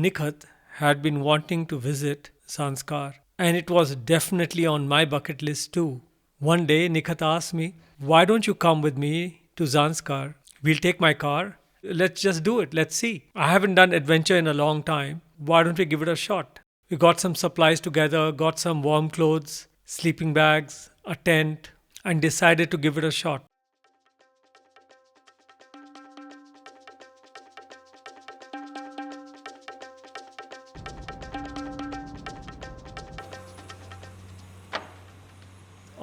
Nikhat had been wanting to visit Zanskar, and it was definitely on my bucket list too. One day, Nikhat asked me, "Why don't you come with me to Zanskar? We'll take my car. Let's just do it. Let's see. I haven't done adventure in a long time. Why don't we give it a shot?" We got some supplies together, got some warm clothes, sleeping bags, a tent, and decided to give it a shot.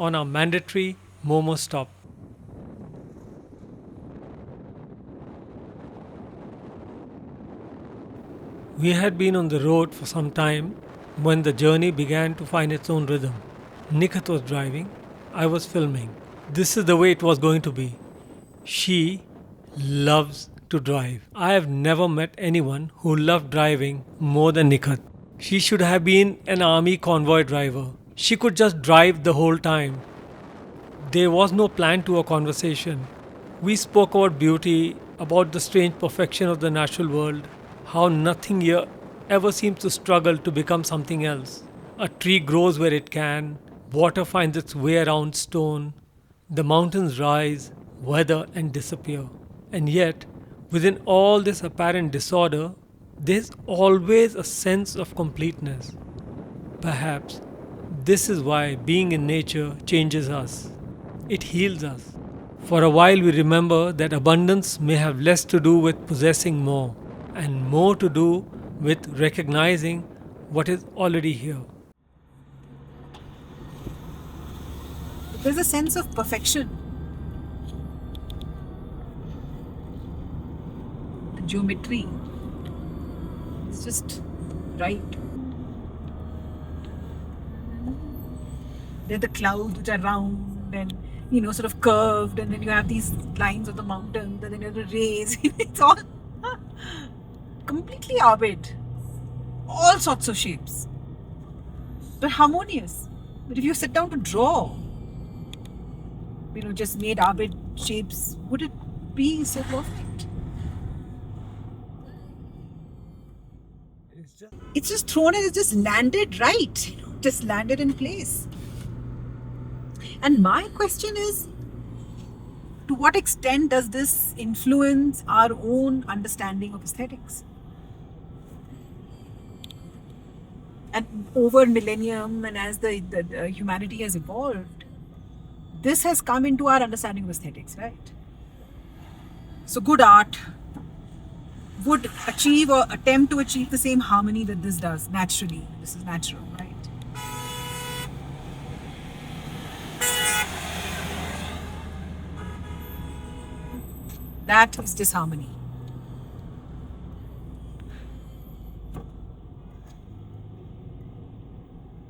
On our mandatory Momo stop. We had been on the road for some time when the journey began to find its own rhythm. Nikhat was driving, I was filming. This is the way it was going to be. She loves to drive. I have never met anyone who loved driving more than Nikhat. She should have been an army convoy driver. She could just drive the whole time. There was no plan to a conversation. We spoke about beauty, about the strange perfection of the natural world, how nothing here ever seems to struggle to become something else. A tree grows where it can, water finds its way around stone, the mountains rise, weather, and disappear. And yet, within all this apparent disorder, there's always a sense of completeness. Perhaps this is why being in nature changes us. It heals us. For a while, we remember that abundance may have less to do with possessing more and more to do with recognizing what is already here. There's a sense of perfection. The geometry is just right. There are the clouds which are round and sort of curved, and then you have these lines of the mountains, and then you have the rays. It's all completely orbit. All sorts of shapes. But harmonious. But if you sit down to draw, just made orbit shapes, would it be so perfect? It's just thrown and it's just landed right. Just landed in place. And my question is, to what extent does this influence our own understanding of aesthetics? And over millennium, and as the humanity has evolved, this has come into our understanding of aesthetics, right? So good art would achieve or attempt to achieve the same harmony that this does naturally. This is natural, right? That is disharmony.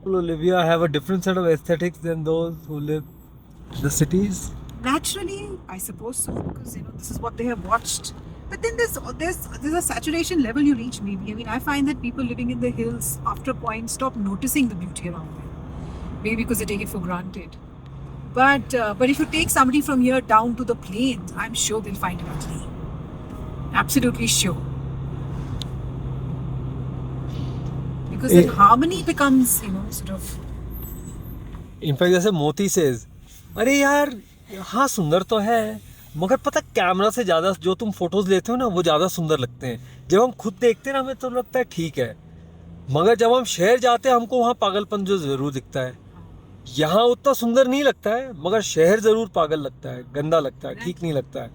Olivia have a different set of aesthetics than those who live in the cities. Naturally, I suppose so, because this is what they have watched. But then there's a saturation level you reach. Maybe I find that people living in the hills after a point stop noticing the beauty around them. Maybe because they take it for granted. But if you take somebody from here down to the plains, I'm sure they'll find it ugly. Absolutely sure. Because then harmony becomes, sort of. In fact, जैसे मोती says, अरे यार हाँ सुंदर तो है, मगर पता कैमरा से ज़्यादा जो तुम फोटोज लेते हो ना वो ज़्यादा सुंदर लगते हैं. जब हम खुद देखते हैं ना हमें तो लगता है ठीक है, मगर जब हम शहर जाते हैं हमको वहाँ पागलपन जो ज़रूर दिखता है. यहाँ उतना सुंदर नहीं लगता है, मगर शहर ज़रूर पागल लगता है, गंदा लगता है, ठीक नहीं लगता है.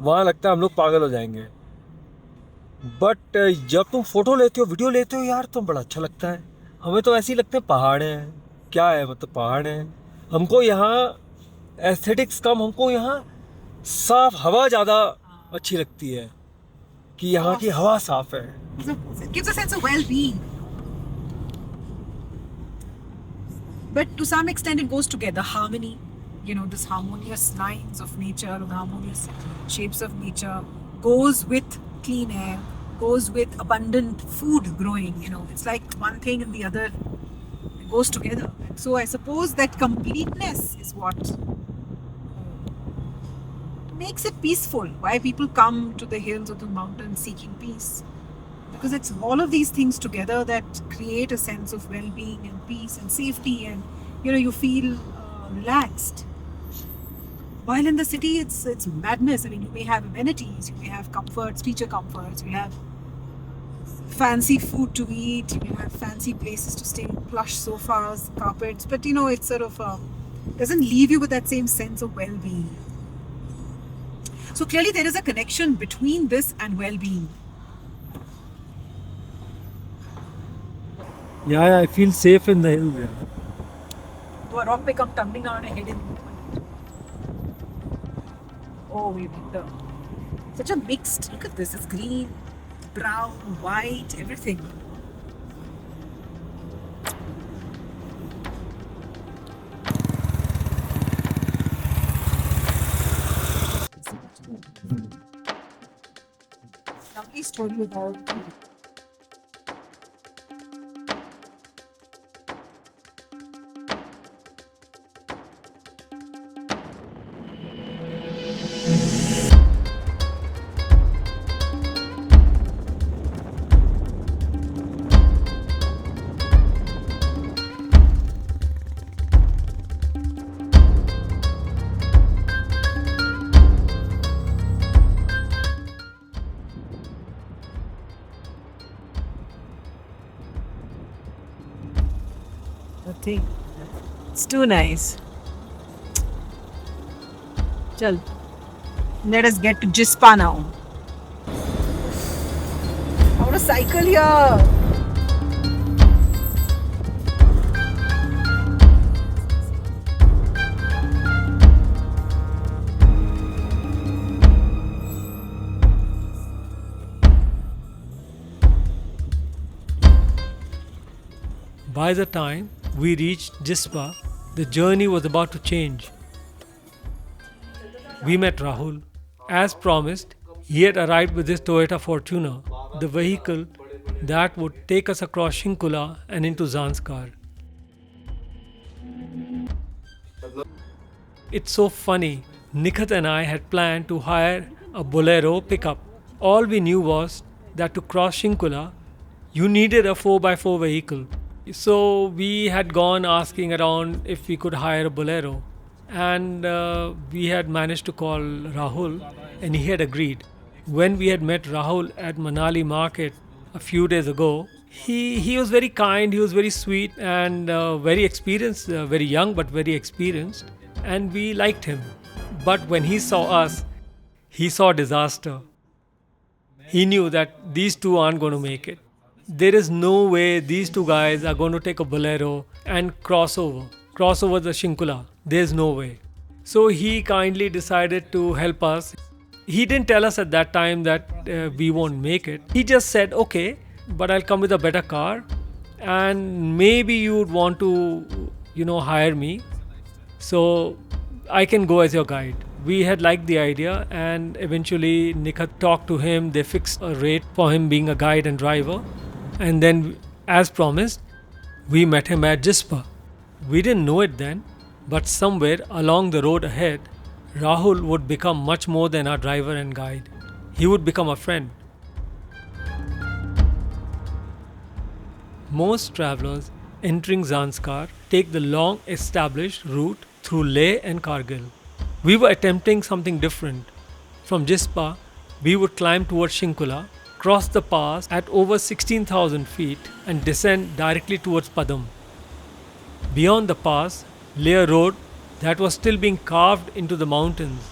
वहाँ लगता है हम लोग पागल हो जाएंगे. बट जब तुम फोटो लेते हो, वीडियो लेते हो यार, तो बड़ा अच्छा लगता है. हमें तो ऐसे ही लगते हैं पहाड़ हैं, क्या है मतलब पहाड़ हैं. हमको यहाँ एस्थेटिक्स कम, हमको यहाँ साफ हवा ज़्यादा अच्छी लगती है कि यहाँ की हवा साफ है. It gives a sense of well-being. But to some extent it goes together. Harmony, this harmonious lines of nature, the harmonious shapes of nature goes with clean air, goes with abundant food growing. It's like one thing and the other goes together. So I suppose that completeness is what makes it peaceful. Why people come to the hills or the mountains seeking peace. because it's all of these things together that create a sense of well-being and peace and safety, and you feel relaxed. While in the city, it's madness. I mean, you may have amenities, you may have comforts, feature comforts, you have fancy food to eat, you have fancy places to stay, plush sofas, carpets, but it sort of doesn't leave you with that same sense of well-being. So clearly there is a connection between this and well-being. Yeah, I feel safe in the hills. Yeah. So a rock may come tumbling down and hit in. Oh, we've hit the... Such a mixed... Look at this. It's green, brown, white, everything. Lovely story about... Nothing. It's too nice. Chal. Let us get to Jispa now. I want to cycle here. By the time we reached Jispa, the journey was about to change. We met Rahul. As promised, he had arrived with his Toyota Fortuner, the vehicle that would take us across Shinkula and into Zanskar. It's so funny, Nikhat and I had planned to hire a Bolero pickup. All we knew was that to cross Shinkula, you needed a 4x4 vehicle. So we had gone asking around if we could hire a Bolero, and we had managed to call Rahul, and he had agreed. When we had met Rahul at Manali market a few days ago, he was very kind, he was very sweet, and very experienced, very young but very experienced, and we liked him. But when he saw us, he saw disaster. He knew that these two aren't going to make it. There is no way these two guys are going to take a Bolero and cross over the Shinkula. There's no way. So he kindly decided to help us. He didn't tell us at that time that we won't make it. He just said, okay, but I'll come with a better car, and maybe you would want to, hire me, so I can go as your guide. We had liked the idea, and eventually Nikhat talked to him. They fixed a rate for him being a guide and driver. And then, as promised, we met him at Jispa. We didn't know it then, but somewhere along the road ahead, Rahul would become much more than our driver and guide. He would become a friend. Most travelers entering Zanskar take the long established route through Leh and Kargil. We were attempting something different. From Jispa, we would climb towards Shinkula, cross the pass at over 16,000 feet and descend directly towards Padam. Beyond the pass lay a road that was still being carved into the mountains.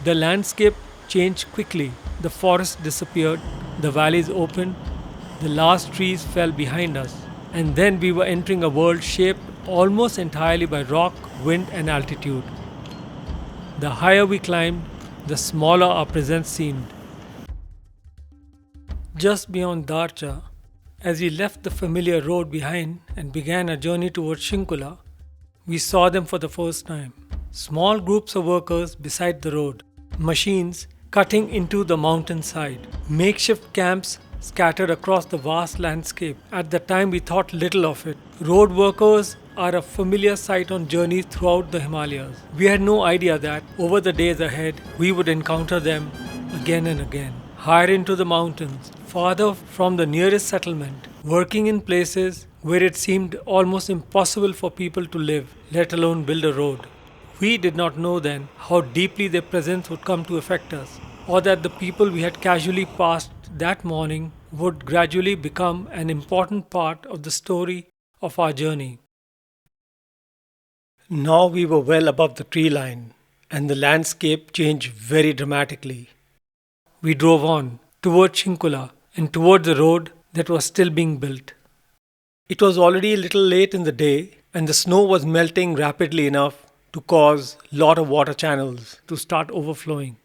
The landscape changed quickly. The forest disappeared, the valleys opened, the last trees fell behind us, and then we were entering a world shaped almost entirely by rock, wind, and altitude. The higher we climbed, the smaller our presence seemed. Just beyond Darcha, as we left the familiar road behind and began our journey towards Shinkula, we saw them for the first time. Small groups of workers beside the road, machines cutting into the mountainside, makeshift camps scattered across the vast landscape. At the time, we thought little of it. Road workers are a familiar sight on journeys throughout the Himalayas. We had no idea that over the days ahead, we would encounter them again and again. Higher into the mountains, farther from the nearest settlement, working in places where it seemed almost impossible for people to live, let alone build a road. We did not know then how deeply their presence would come to affect us, or that the people we had casually passed that morning would gradually become an important part of the story of our journey. Now we were well above the tree line, and the landscape changed very dramatically. We drove on toward Shinkula and toward the road that was still being built. It was already a little late in the day, and the snow was melting rapidly enough to cause a lot of water channels to start overflowing.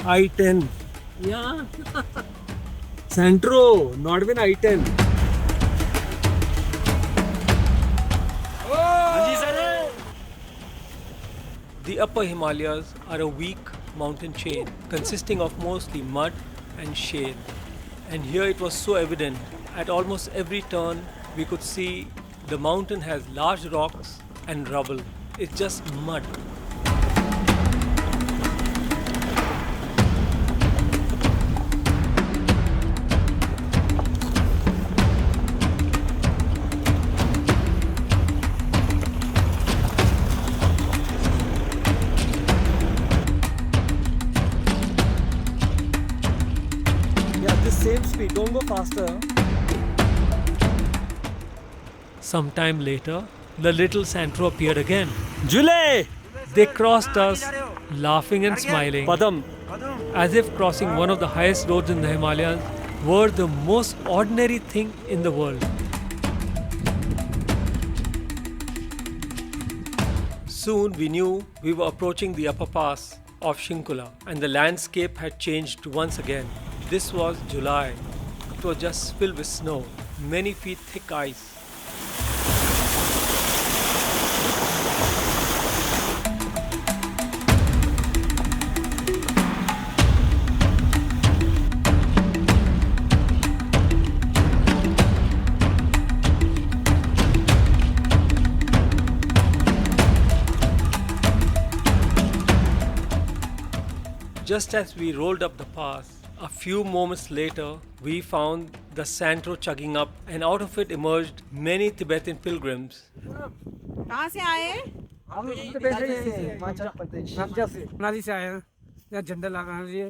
I-10. Yeah. Santro, not even I-10. The Upper Himalayas are a weak mountain chain consisting of mostly mud and shale. And here it was so evident. At almost every turn, we could see the mountain has large rocks and rubble. It's just mud. Yeah, this same speed. Don't go faster. Sometime later, the Little Santro appeared again. Jule! They crossed us, laughing and smiling, Padam. as if crossing one of the highest roads in the Himalayas were the most ordinary thing in the world. Soon we knew we were approaching the upper pass of Shinkula, and the landscape had changed once again. This was July. It was just filled with snow, many feet thick ice. Just as we rolled up the pass, a few moments later, we found the Santro chugging up, and out of it emerged many Tibetan pilgrims. कहाँ से आए हैं? हम उत्तर प्रदेश से हिमाचल प्रदेश मनाली से आए हैं यहाँ झंडा लगाने के लिए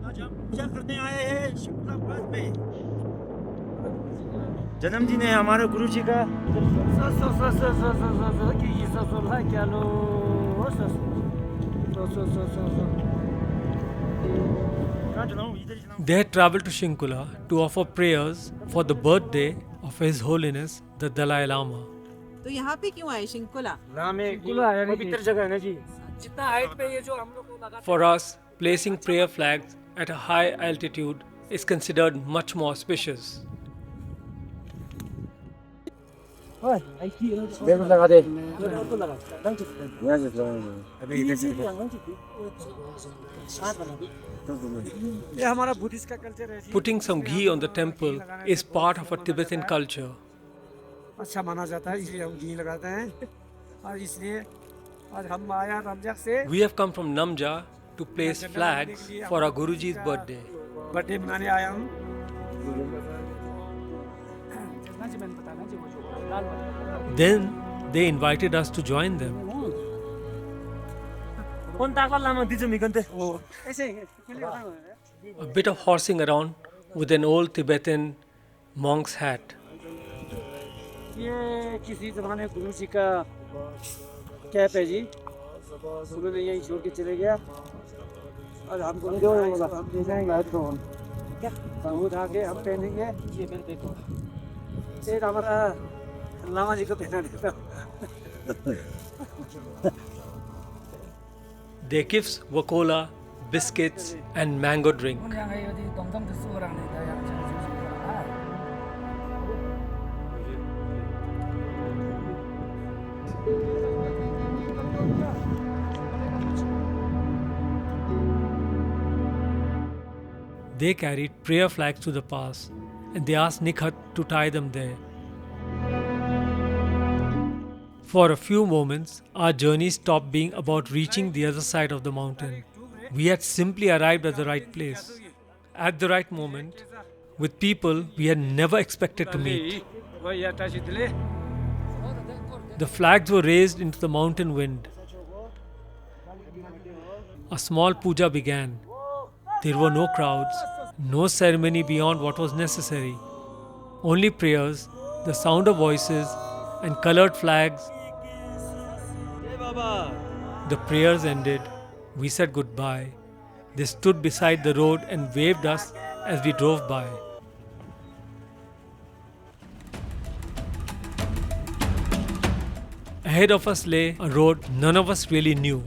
आज हम पूजा करने आए हैं शिंकुला पास पे जन्मदिन है हमारे गुरु जी का कहाँ चलाऊं इधर ही चलाऊं They had traveled to Shinkula to offer prayers for the birthday of His Holiness the Dalai Lama. तो यहाँ पे क्यों आए शिंकुला? पवित्र जगह है ना जी जितना हाइट पे ये जो हम लोग को लगा For us, placing prayer flags at a high altitude is considered much more auspicious. Bell लगा दे यहाँ से अभी इधर से ये हमारा बुद्धिस्ट का कल्चर है जी Putting some ghee on the temple is part of a Tibetan culture. अच्छा माना जाता है इसलिए हम घी लगाते हैं और इसलिए आज हम आया रमजान से We have come from Namja to place flags for our Guruji's birthday. Birthday मनाने आया हूँ Then they invited us to join them. कौन ताकत लामा दीजिए मिकनते A bit of horsing around with an old Tibetan monk's hat. ये किसी जमाने गुरु जी का कैप है जी उन्होंने यहीं छोड़ के चले गया और हमको हम ले जाएंगे तो हम उठा के हम पहनेंगे ये फिर देखो ये हमारा लामा जी को पहना देता Their gifts were cola, biscuits, and mango drink. They carried prayer flags to the pass and they asked Nikhat to tie them there. For a few moments, our journey stopped being about reaching the other side of the mountain. We had simply arrived at the right place, at the right moment, with people we had never expected to meet. The flags were raised into the mountain wind. A small puja began. There were no crowds, no ceremony beyond what was necessary. Only prayers, the sound of voices, and colored flags. The prayers ended. We said goodbye. They stood beside the road and waved us as we drove by. Ahead of us lay a road none of us really knew.